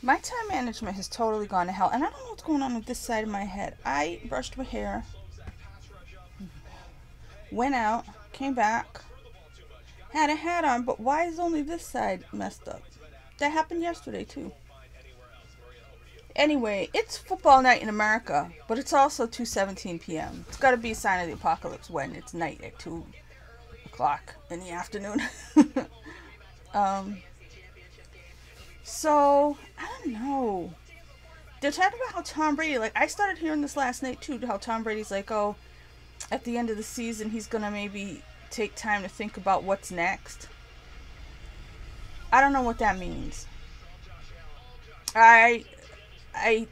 My time management has totally gone to hell, and I don't know what's going on with this side of my head. I brushed my hair, went out, came back, had a hat on, but why is only this side messed up? That happened yesterday too. Anyway, it's football night in America, but it's also 2:17 p.m. It's got to be a sign of the apocalypse when it's night at 2 o'clock in the afternoon. um, so I don't know. They're talking about how Tom Brady, like, I started hearing this last night too, how Tom Brady's like, oh, at the end of the season, he's gonna maybe take time to think about what's next. I don't know what that means. I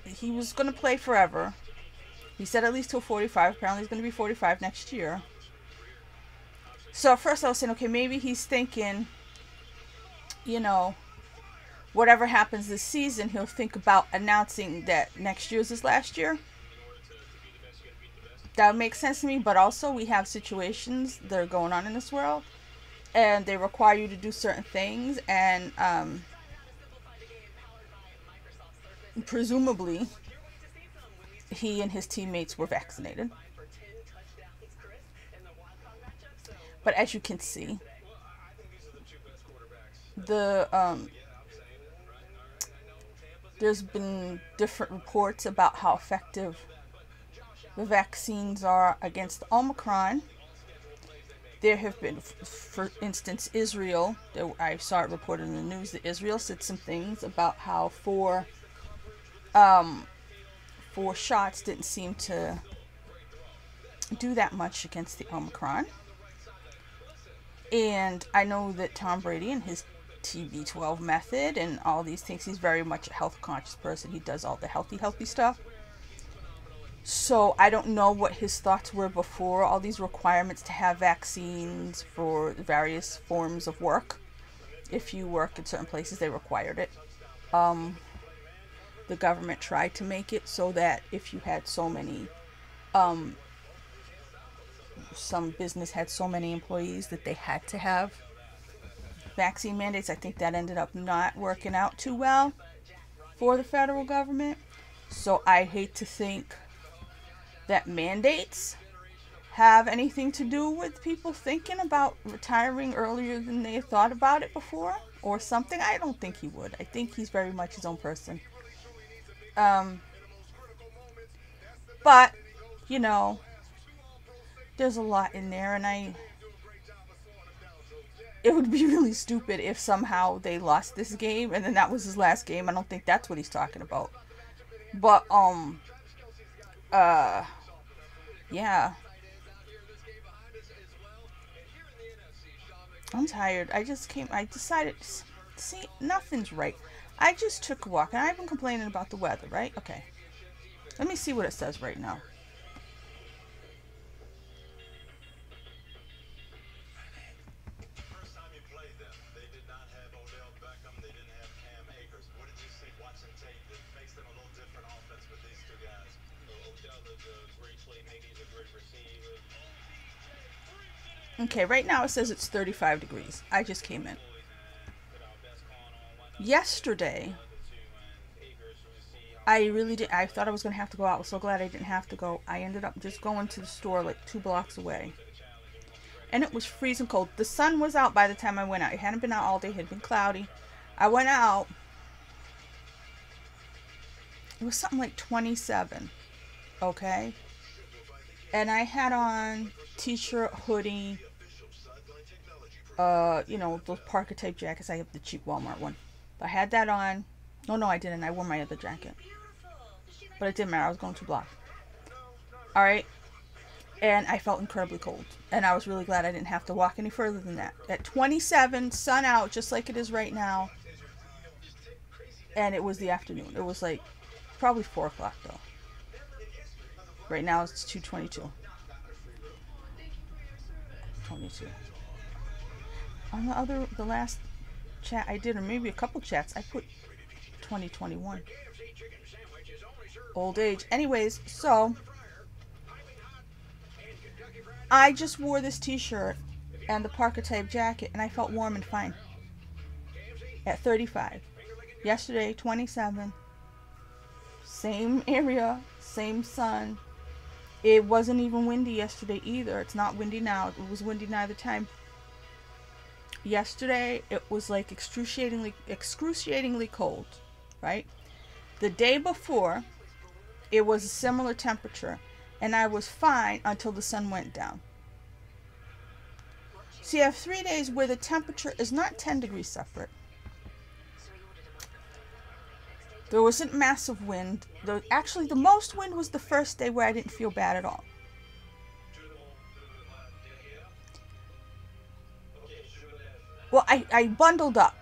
he was gonna play forever. He said at least till 45. Apparently, he's gonna be 45 next year. So at first, I was saying, okay, maybe he's thinking, you know, whatever happens this season, he'll think about announcing that next year's his last year. That would make sense to me, but also we have situations that are going on in this world, and they require you to do certain things, and presumably he and his teammates were vaccinated. But as you can see, there's been different reports about how effective the vaccines are against Omicron. There have been, for instance, Israel. I saw it reported in the news that Israel said some things about how four shots didn't seem to do that much against the Omicron. And I know that Tom Brady and his TB12 method and all these things, he's very much a health conscious person. He does all the healthy stuff. So I don't know what his thoughts were before all these requirements to have vaccines for various forms of work. If you work in certain places, they required it. The government tried to make it so that if you had so many, some business had so many employees that they had to have vaccine mandates. I think that ended up not working out too well for the federal government. So I hate to think that mandates have anything to do with people thinking about retiring earlier than they thought about it before or something. I don't think he would. I think he's very much his own person. But, you know, there's a lot in there, and it would be really stupid if somehow they lost this game and then that was his last game. I don't think that's what he's talking about. But, yeah. I'm tired. I decided, see, nothing's right. I just took a walk, and I've been complaining about the weather, right? Okay. Let me see what it says right now. Okay, right now it says it's 35 degrees. I just came in. Yesterday, I thought I was going to have to go out. I was so glad I didn't have to go. I ended up just going to the store like 2 blocks away. And it was freezing cold. The sun was out by the time I went out. It hadn't been out all day. It had been cloudy. I went out. It was something like 27. Okay? And I had on t-shirt, hoodie, those Parker type jackets. I have the cheap Walmart one. I had that on. No, I didn't. I wore my other jacket. But it didn't matter. I was going 2 blocks. Alright? And I felt incredibly cold. And I was really glad I didn't have to walk any further than that. At 27, sun out, just like it is right now. And it was the afternoon. It was like probably 4 o'clock though. Right now it's 2:22. 22. On the last chat I did, or maybe a couple chats, I put 2021. Old age. Anyways, so I just wore this t-shirt and the Parker type jacket, and I felt warm and fine at 35. Yesterday, 27. Same area, same sun. It wasn't even windy yesterday either. It's not windy now. It was windy neither time. Yesterday, it was like excruciatingly cold, right? The day before, it was a similar temperature, and I was fine until the sun went down. So you have 3 days where the temperature is not 10 degrees separate. There wasn't massive wind. Actually, the most wind was the first day where I didn't feel bad at all. Well, I bundled up.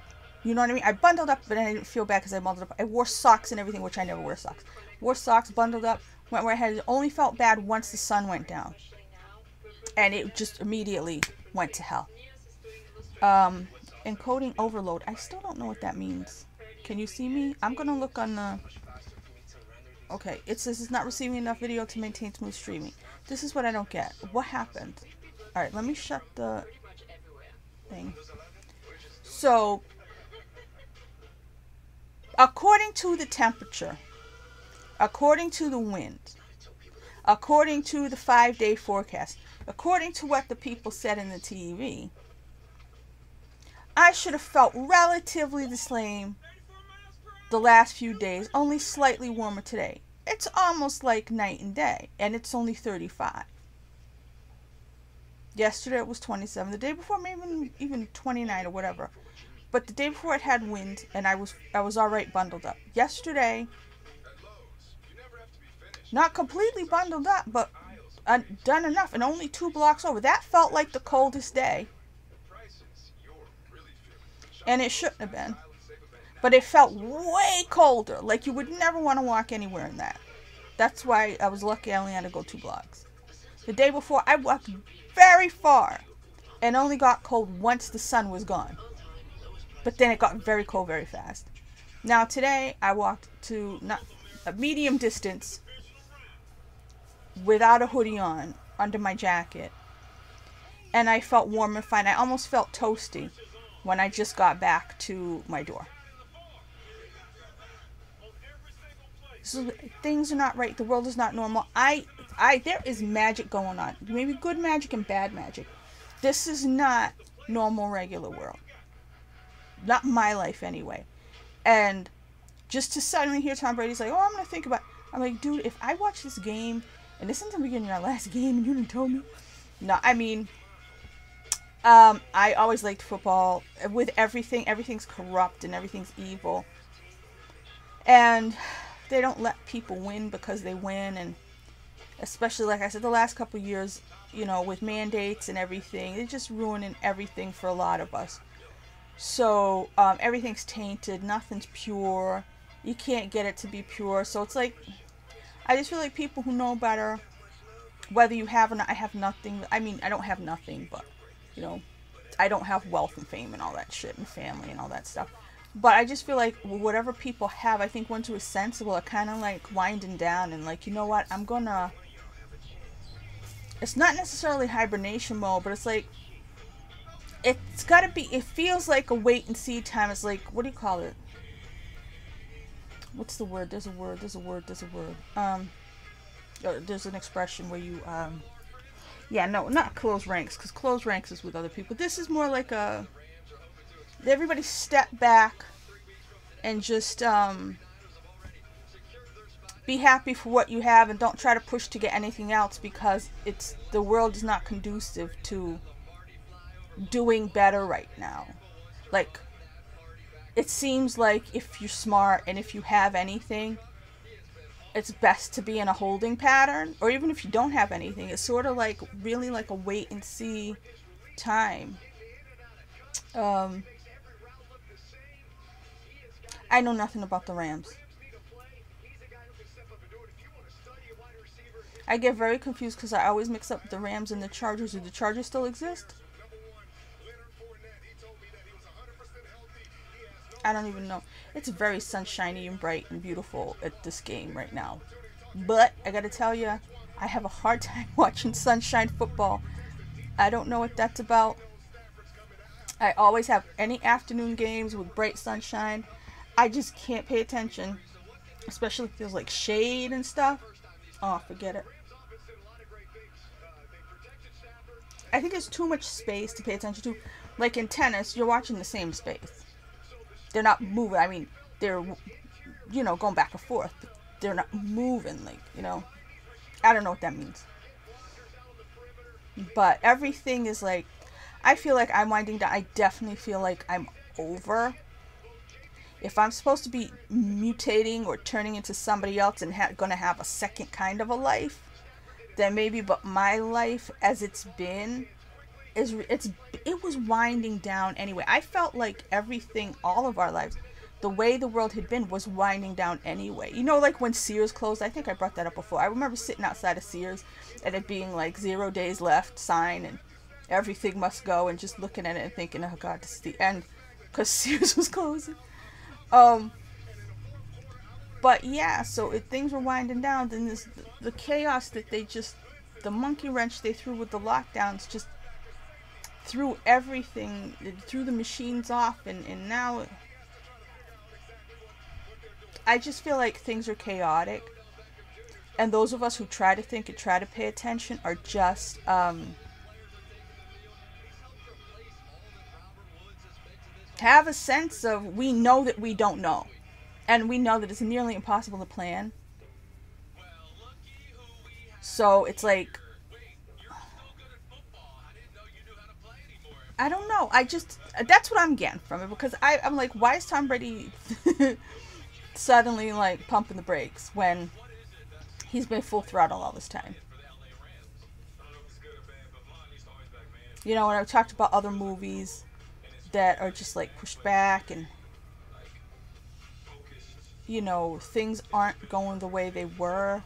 You know what I mean? I bundled up, but I didn't feel bad because I bundled up. I wore socks and everything, which I never wear socks. Wore socks, bundled up, went where I had. Only felt bad once the sun went down. And it just immediately went to hell. Encoding overload. I still don't know what that means. Can you see me? I'm going to look on the... Okay, it says it's not receiving enough video to maintain smooth streaming. This is what I don't get. What happened? Alright, let me shut the thing. So, according to the temperature, according to the wind, according to the 5-day forecast, according to what the people said in the TV, I should have felt relatively the same the last few days, only slightly warmer today. It's almost like night and day, and it's only 35. Yesterday it was 27. The day before, maybe even 29 or whatever. But the day before it had wind, and I was all right bundled up. Yesterday, not completely bundled up, but done enough, and only 2 blocks over. That felt like the coldest day, and it shouldn't have been. But it felt way colder. Like you would never want to walk anywhere in that. That's why I was lucky I only had to go 2 blocks. The day before, I walked very far and only got cold once the sun was gone. But then it got very cold very fast. Now today, I walked to not a medium distance without a hoodie on, under my jacket. And I felt warm and fine. I almost felt toasty when I just got back to my door. So things are not right. The world is not normal. There is magic going on. Maybe good magic and bad magic. This is not normal, regular world. Not my life anyway. And just to suddenly hear Tom Brady's like, oh, I'm going to think about it. I'm like, dude, if I watch this game, and this isn't the beginning of our last game, and you didn't tell me. No, I mean, I always liked football. With everything, everything's corrupt and everything's evil. And they don't let people win because they win, and especially, like I said, the last couple of years, you know, with mandates and everything, they're just ruining everything for a lot of us. So, everything's tainted, nothing's pure, you can't get it to be pure, so it's like, I just feel like people who know better, whether you have or not, I have nothing, I mean, I don't have nothing, but, you know, I don't have wealth and fame and all that shit, and family and all that stuff. But I just feel like whatever people have, I think ones who are sensible are kind of like winding down and like, you know what, I'm gonna, it's not necessarily hibernation mode, but it's like, it's gotta be, it feels like a wait and see time. It's like, what do you call it? What's the word? There's a word. There's an expression where you, yeah, no, not close ranks, because close ranks is with other people. This is more like a, everybody step back and just be happy for what you have and don't try to push to get anything else, because the world is not conducive to doing better right now. Like, it seems like if you're smart and if you have anything, it's best to be in a holding pattern, or even if you don't have anything, it's sort of like really like a wait and see time. I know nothing about the Rams. I get very confused because I always mix up the Rams and the Chargers. Do the Chargers still exist? I don't even know. It's very sunshiny and bright and beautiful at this game right now. But I gotta tell you, I have a hard time watching sunshine football. I don't know what that's about. I always have any afternoon games with bright sunshine. I just can't pay attention, especially if there's like shade and stuff. Oh, forget it. I think there's too much space to pay attention to. Like in tennis, you're watching the same space. They're not moving. I mean, they're, going back and forth. They're not moving, like, I don't know what that means. But everything is like, I feel like I'm winding down. I definitely feel like I'm over. If I'm supposed to be mutating or turning into somebody else and gonna have a second kind of a life, then maybe. But my life, as it's been, it was winding down anyway. I felt like everything, all of our lives, the way the world had been, was winding down anyway. Like when Sears closed. I think I brought that up before. I remember sitting outside of Sears and it being like 0 days left sign and everything must go, and just looking at it and thinking, oh God, this is the end, because Sears was closing. But yeah, so if things were winding down, then the chaos that the monkey wrench they threw with the lockdowns just threw everything, threw the machines off, and now I just feel like things are chaotic, and those of us who try to think and try to pay attention are just have a sense of, we know that we don't know, and we know that it's nearly impossible to plan. So it's like, I don't know. That's what I'm getting from it, because I'm like, why is Tom Brady suddenly like pumping the brakes when he's been full throttle all this time? When I've talked about other movies that are just like pushed back, and things aren't going the way they were.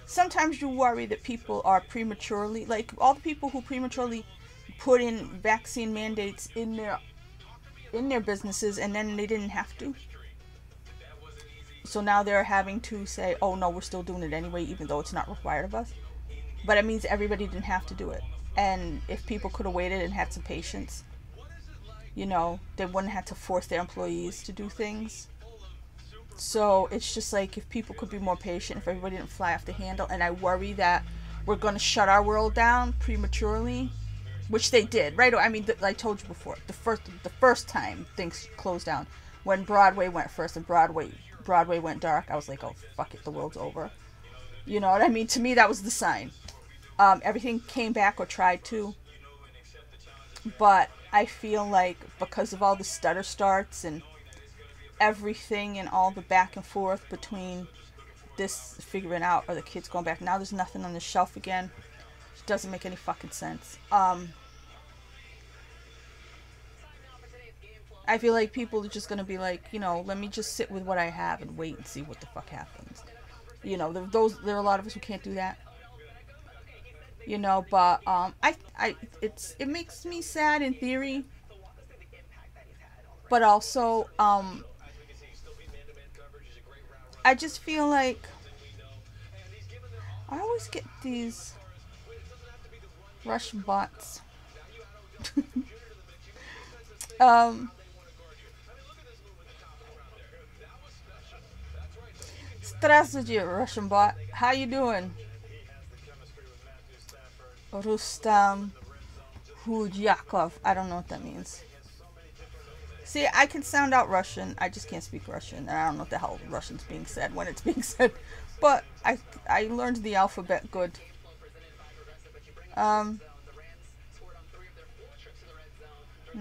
Sometimes you worry that people are prematurely, like all the people who prematurely put in vaccine mandates in their businesses, and then they didn't have to. So now they're having to say, oh no, we're still doing it anyway, even though it's not required of us. But it means everybody didn't have to do it. And if people could have waited and had some patience, they wouldn't have to force their employees to do things. So it's just like, if people could be more patient, if everybody didn't fly off the handle. And I worry that we're going to shut our world down prematurely, which they did, right? I mean, I told you before, the first time things closed down, when Broadway went first and Broadway went dark, I was like, oh fuck it, the world's over. You know what I mean? To me, that was the sign. Everything came back, or tried to, but I feel like because of all the stutter starts and everything and all the back and forth between this figuring out or the kids going back, now there's nothing on the shelf again. It doesn't make any fucking sense. I feel like people are just gonna be like, let me just sit with what I have and wait and see what the fuck happens. There are a lot of us who can't do that. But it makes me sad in theory, but also I just feel like I always get these Russian bots. Здравствуйте, Russian bot. How you doing? Rustam Hudyakov. I don't know what that means. See, I can sound out Russian. I just can't speak Russian. And I don't know what the hell Russian's being said when it's being said. But I learned the alphabet good.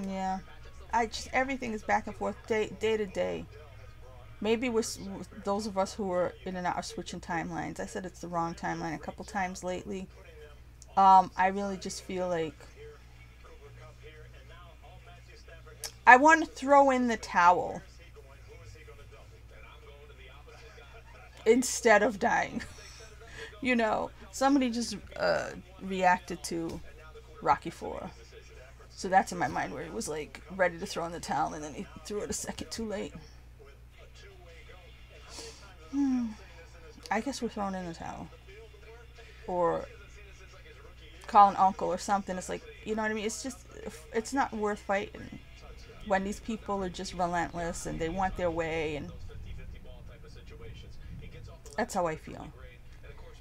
Yeah. Everything is back and forth, day to day. Maybe those of us who are in and out are switching timelines. I said it's the wrong timeline a couple times lately. I really just feel like I want to throw in the towel instead of dying. Somebody just reacted to Rocky IV. So that's in my mind, where he was like ready to throw in the towel, and then he threw it a second too late. I guess we're throwing in the towel. Or call an uncle or something. It's like, you know what I mean? It's just, it's not worth fighting. when these people are just relentless and they want their way, and that's how I feel.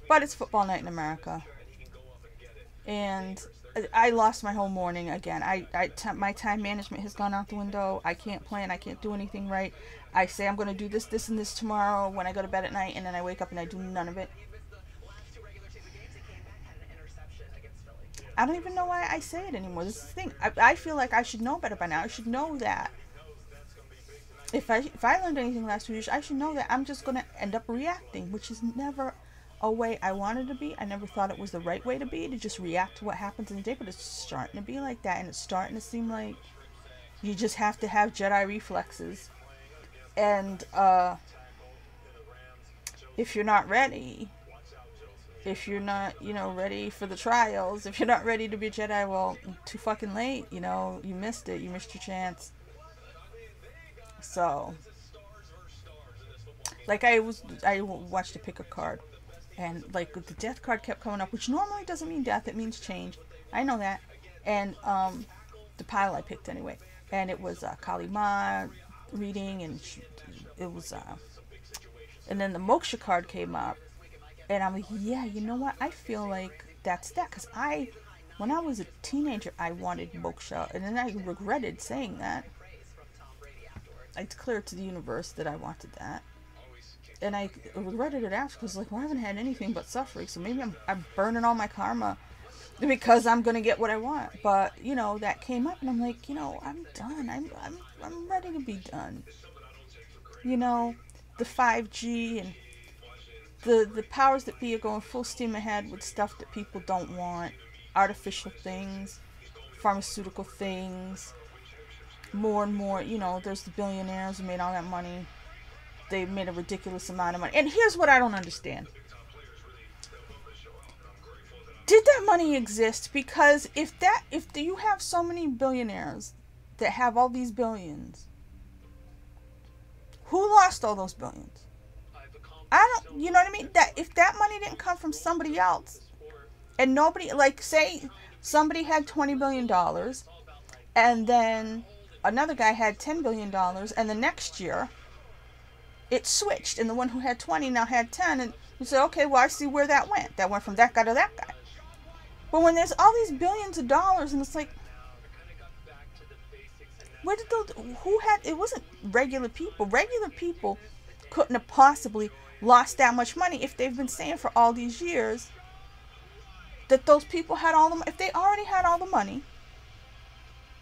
But it's football night in America, and I lost my whole morning again. My time management has gone out the window. I can't plan. I can't do anything right. I say I'm going to do this, this, and this tomorrow when I go to bed at night, and then I wake up and I do none of it. I don't even know why I say it anymore. This is the thing. I feel like I should know better by now. I should know that. If I learned anything last 2 years, I should know that I'm just going to end up reacting, which is never a way I wanted to be. I never thought it was the right way to be, to just react to what happens in the day, but it's starting to be like that, and it's starting to seem like you just have to have Jedi reflexes. And if you're not ready, if you're not, ready for the trials, if you're not ready to be a Jedi, well, too fucking late, you missed it, you missed your chance. So, like, I watched a pick a card, and like the death card kept coming up, which normally doesn't mean death, it means change. I know that. And the pile I picked anyway, and it was Kali Ma reading, and it was and then the Moksha card came up, and I'm like, yeah, you know what? I feel like that's that, because when I was a teenager, I wanted Moksha, and then I regretted saying that. I declared to the universe that I wanted that. And I regretted it after, because, like, well, I haven't had anything but suffering, so maybe I'm burning all my karma because I'm going to get what I want. But, that came up, and I'm like, I'm done. I'm ready to be done. The 5G and the powers that be are going full steam ahead with stuff that people don't want. Artificial things, pharmaceutical things. More and more, there's the billionaires who made all that money. They made a ridiculous amount of money. And here's what I don't understand. Did that money exist? Because if you have so many billionaires that have all these billions, who lost all those billions? You know what I mean? That if that money didn't come from somebody else, and nobody, like, say somebody had $20 billion, and then another guy had $10 billion, and the next year it switched, and the one who had 20 now had 10, and you say, okay, well, I see where that went. That went from that guy to that guy. But when there's all these billions of dollars, and it's like, where did it wasn't regular people. Regular people couldn't have possibly lost that much money if they've been saying for all these years that those people had all the money. If they already had all the money,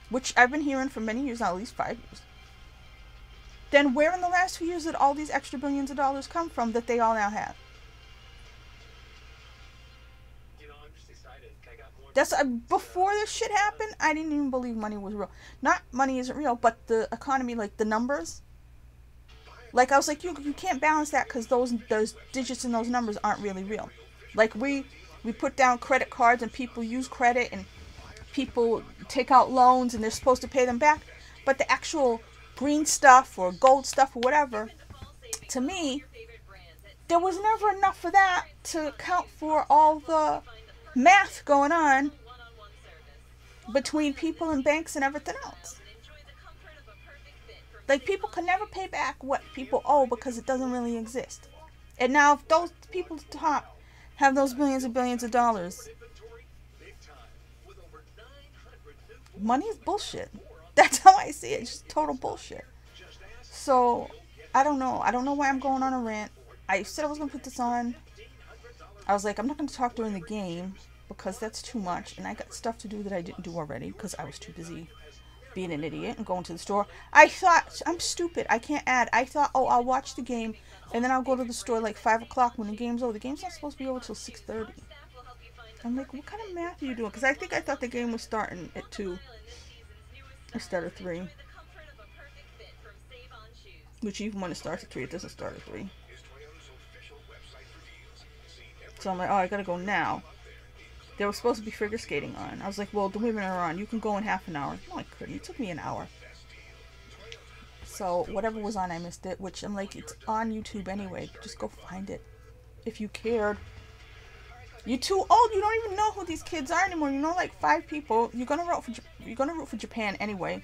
which I've been hearing for many years now, at least 5 years, then where in the last few years did all these extra billions of dollars come from that they all now have? That's before this shit happened, I didn't even believe money was real. Not money isn't real, but the economy, like the numbers. Like, I was like, you can't balance that, because those digits in those numbers aren't really real. Like, we put down credit cards, and people use credit, and people take out loans, and they're supposed to pay them back. But the actual green stuff or gold stuff or whatever, to me, there was never enough for that to account for all the math going on between people and banks and everything else. Like, people can never pay back what people owe because it doesn't really exist. And now if those people at the top have those billions and billions of dollars, money is bullshit. That's how I see it. It's just total bullshit. So, I don't know. I don't know why I'm going on a rant. I said I was going to put this on. I was like, I'm not going to talk during the game because that's too much. And I got stuff to do that I didn't do already because I was too busy being an idiot and going to the store. I thought, I'm stupid. I can't add. I thought, oh, I'll watch the game and then I'll go to the store like 5 o'clock when the game's over. The game's not supposed to be over till 6:30. I'm like, what kind of math are you doing? Because I thought the game was starting at 2 instead of 3. Which even when it starts at 3, it doesn't start at 3. So I'm like, oh, I gotta go now. There was supposed to be figure skating on. I was like, well, the women are on. You can go in half an hour. No, I couldn't. It took me an hour. So whatever was on, I missed it. Which I'm like, it's on YouTube anyway. Just go find it if you cared. You're too old. You don't even know who these kids are anymore. You know, like 5 people. You're gonna root for Japan anyway.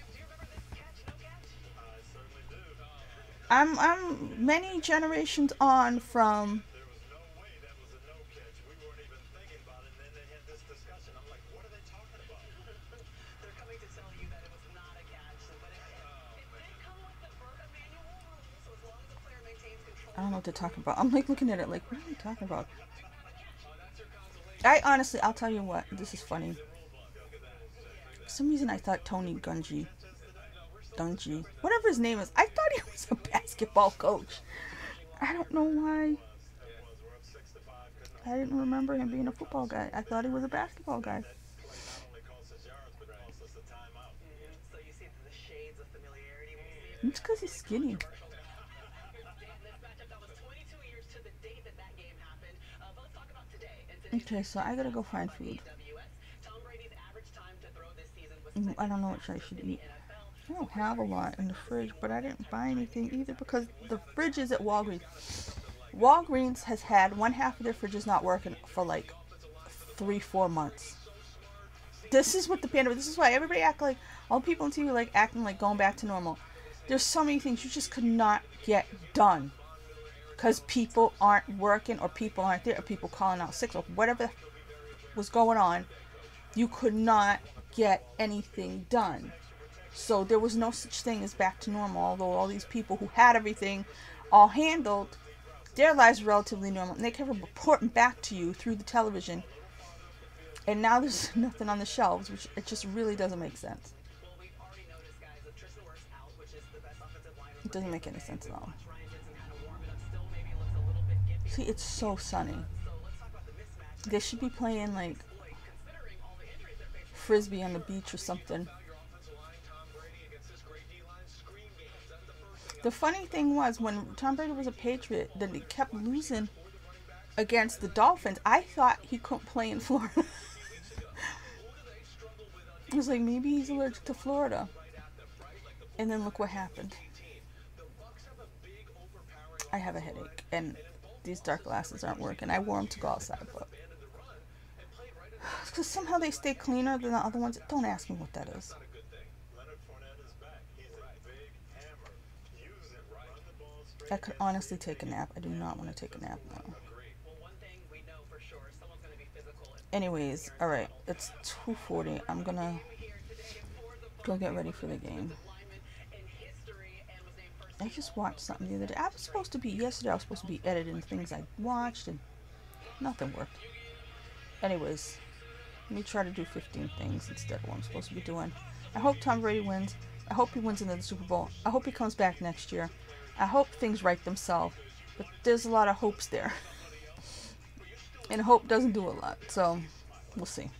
I'm many generations on from. I don't know what they're talking about. I'm like looking at it like, what are they talking about? I honestly, I'll tell you what, this is funny. For some reason I thought Tony Dungy, whatever his name is, I thought he was a basketball coach. I don't know why. I didn't remember him being a football guy. I thought he was a basketball guy. It's because he's skinny. Okay, so I gotta go find food. I don't know what I should eat. I don't have a lot in the fridge, but I didn't buy anything either because the fridge is at Walgreens. Walgreens has had one half of their fridges not working for like 3-4 months. This is what the pandemic. This is why everybody act like all people on TV like acting like going back to normal. There's so many things you just could not get done because people aren't working or people aren't there or people calling out sick or whatever was going on. You could not get anything done. So there was no such thing as back to normal, although all these people who had everything all handled, their lives were relatively normal. And they kept reporting back to you through the television. And now there's nothing on the shelves, which it just really doesn't make sense. It doesn't make any sense at all. See, it's so sunny. They should be playing like Frisbee on the beach or something. The funny thing was, when Tom Brady was a Patriot, then he kept losing against the Dolphins. I thought he couldn't play in Florida. I was like, maybe he's allergic to Florida. And then look what happened. I have a headache, and these dark glasses aren't working. I wore them to go outside, but because somehow they stay cleaner than the other ones. Don't ask me what that is. I could honestly take a nap. I do not want to take a nap now. Anyways, alright, it's 2:40. I'm gonna go get ready for the game. I just watched something the other day. Yesterday I was supposed to be editing things I watched and nothing worked. Anyways, let me try to do 15 things instead of what I'm supposed to be doing. I hope Tom Brady wins. I hope he wins another Super Bowl. I hope he comes back next year. I hope things right themselves. But there's a lot of hopes there. And hope doesn't do a lot. So, we'll see.